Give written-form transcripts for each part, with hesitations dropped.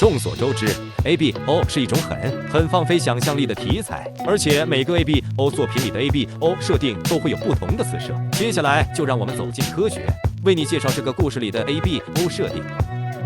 众所周知 ，ABO 是一种很放飞想象力的题材，而且每个 ABO 作品里的 ABO 设定都会有不同的四射。接下来就让我们走进科学，为你介绍这个故事里的 ABO 设定。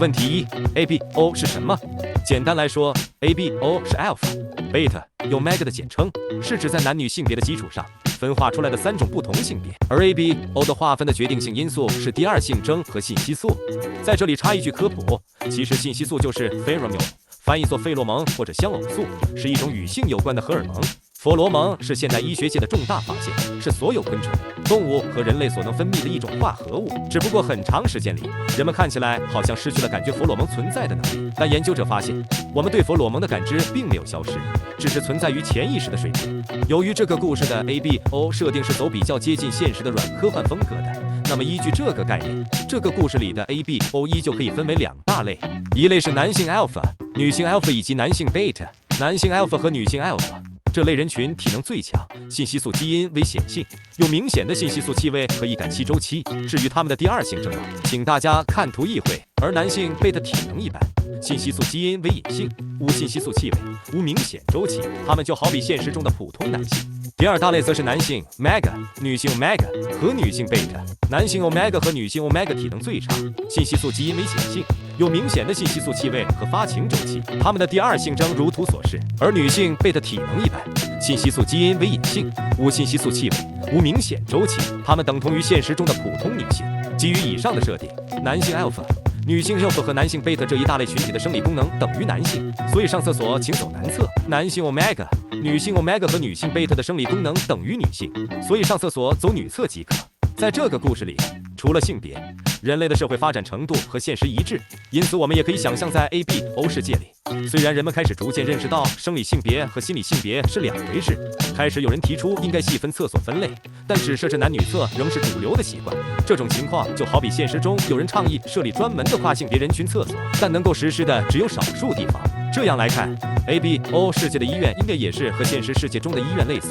问题一 ，ABO 是什么？简单来说 ，ABO 是 Alpha、Beta、Omega 的简称，是指在男女性别的基础上分化出来的3种不同性别。而 ABO 的划分的决定性因素是第二性征和信息素。在这里插一句科普，其实信息素就是 pheromone， 翻译作费洛蒙或者香偶素，是一种与性有关的荷尔蒙。佛罗蒙是现代医学界的重大发现，是所有昆虫、动物和人类所能分泌的一种化合物。只不过很长时间里，人们看起来好像失去了感觉佛罗蒙存在的能力。但研究者发现，我们对佛罗蒙的感知并没有消失，只是存在于潜意识的水平。由于这个故事的 ABO 设定是走比较接近现实的软科幻风格的，那么依据这个概念，这个故事里的 ABO 依旧可以分为2大类，一类是男性 Alpha、女性 Alpha 以及男性 Beta。男性 Alpha 和女性 Alpha这类人群体能最强，信息素基因为显性，有明显的信息素气味和易感期周期。至于他们的第二性征，请大家看图意会。而男性贝塔体能一般，信息素基因为隐性，无信息素气味，无明显周期，他们就好比现实中的普通男性。第2大类则是男性 Omega、女性 Omega 和女性 Beta。男性 Omega 和女性 Omega 体能最差，信息素基因为显性，有明显的信息素气味和发情周期，他们的第二性征如图所示。而女性贝塔体能一般，信息素基因为隐性，无信息素气味，无明显周期，他们等同于现实中的普通女性。基于以上的设定，男性 Alpha、女性 Alpha 和男性 Beta 这一大类群体的生理功能等于男性，所以上厕所请走男厕。男性 Omega、女性 Omega 和女性 Beta 的生理功能等于女性，所以上厕所走女厕即可。在这个故事里，除了性别，人类的社会发展程度和现实一致，因此我们也可以想象在 ABO 世界里，虽然人们开始逐渐认识到生理性别和心理性别是2回事，开始有人提出应该细分厕所分类，但只设置男女厕仍是主流的习惯。这种情况就好比现实中有人倡议设立专门的跨性别人群厕所，但能够实施的只有少数地方。这样来看 ，ABO 世界的医院应该也是和现实世界中的医院类似，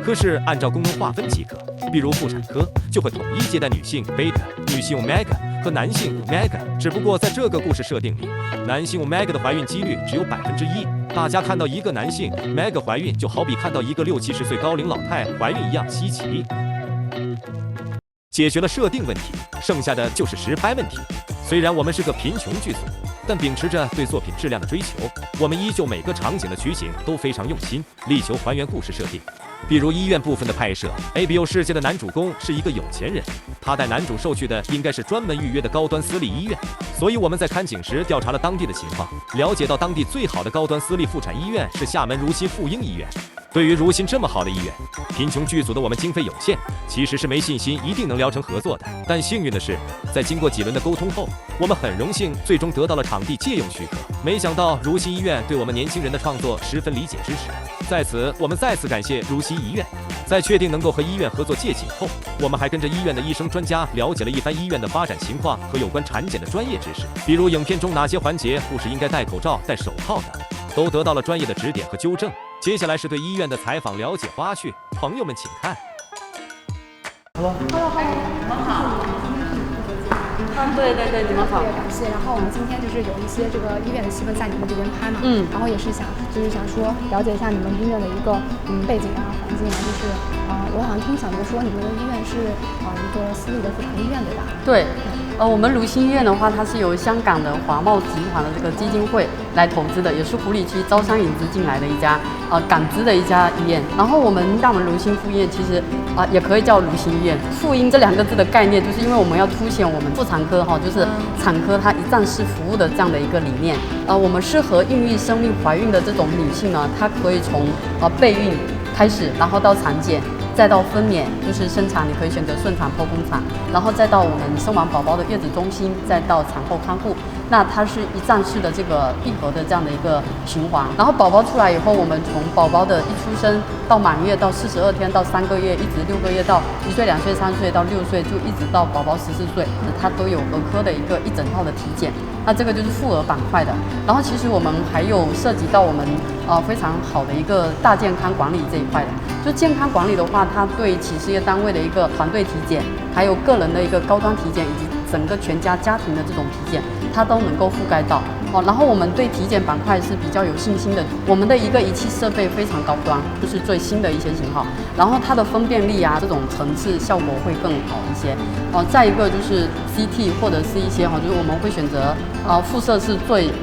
科室按照功能划分即可。比如妇产科就会统一接待女性 Beta、女性 Omega 和男性 Omega， 只不过在这个故事设定里，男性 Omega 的怀孕几率只有1%。大家看到一个男性 Omega 怀孕，就好比看到一个60-70岁高龄老太怀孕一样稀奇。解决了设定问题，剩下的就是实拍问题。虽然我们是个贫穷剧组，但秉持着对作品质量的追求，我们依旧每个场景的取景都非常用心，力求还原故事设定。比如医院部分的拍摄 ，ABO 世界的男主公是一个有钱人，他带男主受去的应该是专门预约的高端私立医院，所以我们在看景时调查了当地的情况，了解到当地最好的高端私立妇产医院是厦门如新妇婴医院。对于如新这么好的医院，贫穷剧组的我们经费有限，其实是没信心一定能聊成合作的。但幸运的是，在经过几轮的沟通后，我们很荣幸最终得到了场地借用许可。没想到如新医院对我们年轻人的创作十分理解支持，在此我们再次感谢如新医院。在确定能够和医院合作借景后，我们还跟着医院的医生专家了解了一番医院的发展情况和有关产检的专业知识，比如影片中哪些环节护士应该戴口罩、戴手套等，都得到了专业的指点和纠正。接下来是对医院的采访了解花絮，朋友们请看。Hello， 你们好。对，你们好。特别感谢。然后我们今天就是有一些这个医院的戏份在你们这边拍嘛，然后也是想说了解一下你们医院的一个背景啊、环境啊，就是我好像听小牛说你们的医院是一个私立的妇产医院，对吧？对。我们如新医院的话，它是由香港的华茂集团的这个基金会来投资的，也是湖里区招商引资进来的一家港资的一家医院。然后我们如新妇医院其实也可以叫如新医院。妇婴这2个字的概念，就是因为我们要凸显我们妇产科就是产科它一站式服务的这样的一个理念。我们适合孕育生命怀孕的这种女性呢，她可以从备孕开始，然后到产检，再到分娩，就是生产，你可以选择顺产、剖宫产，然后再到我们生完宝宝的月子中心，再到产后看护。那它是一站式的这个闭合的这样的一个循环。然后宝宝出来以后，我们从宝宝的一出生到满月到42天到3个月，一直6个月到1岁、2岁、3岁到6岁，就一直到宝宝14岁，它都有儿科的一整套的体检。那这个就是妇儿板块的。然后其实我们还有涉及到我们非常好的一个大健康管理这一块的。就健康管理的话，它对企事业单位的一个团队体检，还有个人的一个高端体检，以及整个全家家庭的这种体检，它都能够覆盖到。然后我们对体检板块是比较有信心的，我们的一个仪器设备非常高端，就是最新的一些型号，然后它的分辨率啊这种层次效果会更好一些。再一个就是 CT 或者是一些就是我们会选择辐射是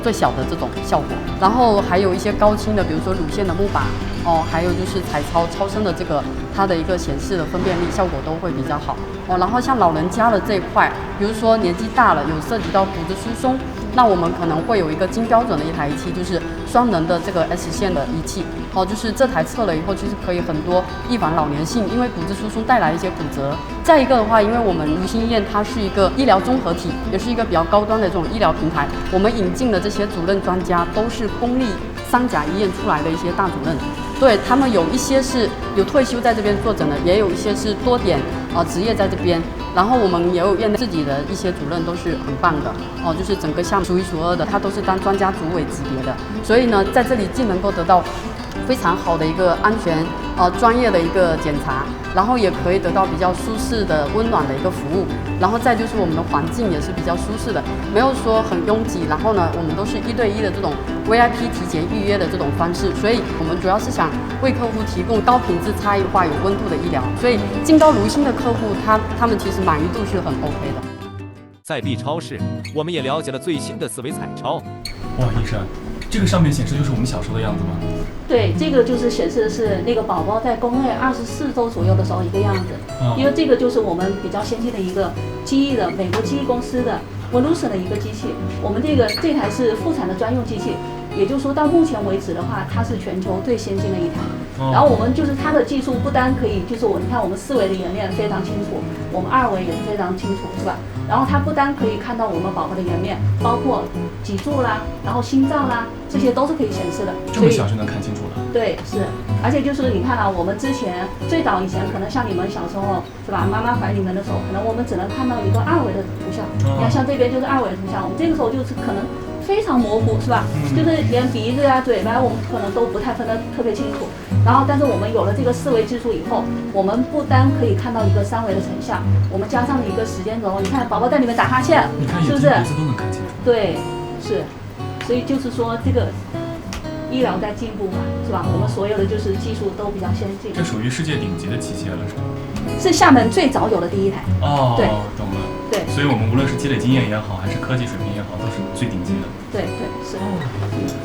最小的这种效果，然后还有一些高清的，比如说乳腺的钼靶还有就是彩超声的这个它的一个显示的分辨率效果都会比较好然后像老人家的这一块，比如说年纪大了有涉及到骨质疏松，那我们可能会有一个精标准的一台仪器，就是双能的这个 S 线的仪器就是这台测了以后，其实可以很多预防老年性因为骨质疏松带来一些骨折。再一个的话，因为我们如新医院它是一个医疗综合体，也是一个比较高端的这种医疗平台，我们引进的这些主任专家都是公立3甲医院出来的一些大主任，对他们有一些是有退休在这边坐诊的，也有一些是多点职业在这边。然后我们也有院内自己的一些主任都是很棒的就是整个项目数一数二的，他都是当专家组委级别的，所以呢，在这里既能够得到非常好的一个安全专业的一个检查，然后也可以得到比较舒适的温暖的一个服务，然后再就是我们的环境也是比较舒适的，没有说很拥挤，然后呢，我们都是1对1的这种 VIP 体检预约的这种方式，所以我们主要是想为客户提供高品质、差异化、有温度的医疗，所以进到如新的客户，他们其实满意度是很 OK 的。在 B 超市，我们也了解了最新的4维彩超。哇，医生，这个上面显示就是我们小时候的样子吗？对，这个就是显示的是那个宝宝在宫内24周左右的时候一个样子，因为这个就是我们比较先进的一个机翼的美国机翼公司的 Volution 的一个机器，我们这台是妇产的专用机器，也就是说到目前为止的话，它是全球最先进的一台。然后我们就是它的技术不单可以，就是你看我们4维的颜面非常清楚，我们2维也是非常清楚，是吧？然后它不单可以看到我们宝宝的颜面，包括脊柱啦，然后心脏啦，这些都是可以显示的。这么小就能看清楚了？对，是。而且就是你看我们之前最早以前可能像你们小时候是吧，妈妈怀里面的时候，可能我们只能看到一个2维的图像。你看像这边就是2维的图像，我们这个时候就是可能非常模糊，是吧？就是连鼻子啊、嘴巴我们可能都不太分得特别清楚。然后，但是我们有了这个4维技术以后，我们不单可以看到一个3维的成像，我们加上了一个时间轴，你看宝宝在里面打哈欠，是不是？鼻子都能看清楚。对，是。所以就是说这个医疗在进步嘛，是吧？我们所有的就是技术都比较先进。这属于世界顶级的器械了，是吧？是厦门最早有的第一台。对，懂了。对，所以我们无论是积累经验也好，还是科技水平也好，都是最顶级的。对，是。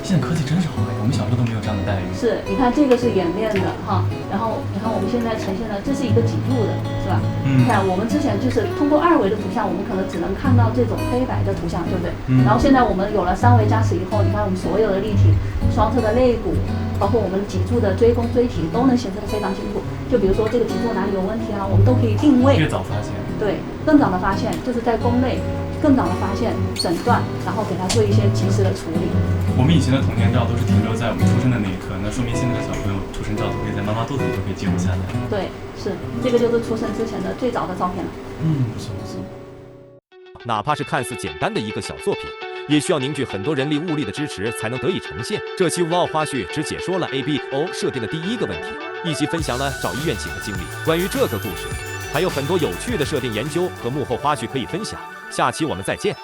现在科技真是好，我们小时候都没有这样的待遇。是，你看这个是演练的哈，然后你看我们现在呈现的，这是一个脊柱的，是吧？你看我们之前就是通过2维的图像，我们可能只能看到这种黑白的图像，对不对？然后现在我们有了3维加持以后，你看我们所有的立体、双侧的肋骨，包括我们脊柱的椎弓椎体都能显示得非常清楚。就比如说这个脊柱哪里有问题啊，我们都可以定位。越早发现。对，更早的发现，就是在宫内更早的发现、诊断，然后给他做一些及时的处理。我们以前的童年照都是停留在我们出生的那一刻，那说明现在的小朋友出生照都可以在妈妈肚子里就可以记录下来。对，是这个就是出生之前的最早的照片了。不错。哪怕是看似简单的一个小作品，也需要凝聚很多人力物力的支持才能得以呈现。这期 Wow 花絮只解说了 ABO 设定的第1个问题，以及分享了找医院请的经历。关于这个故事，还有很多有趣的设定研究和幕后花絮可以分享。下期我们再见。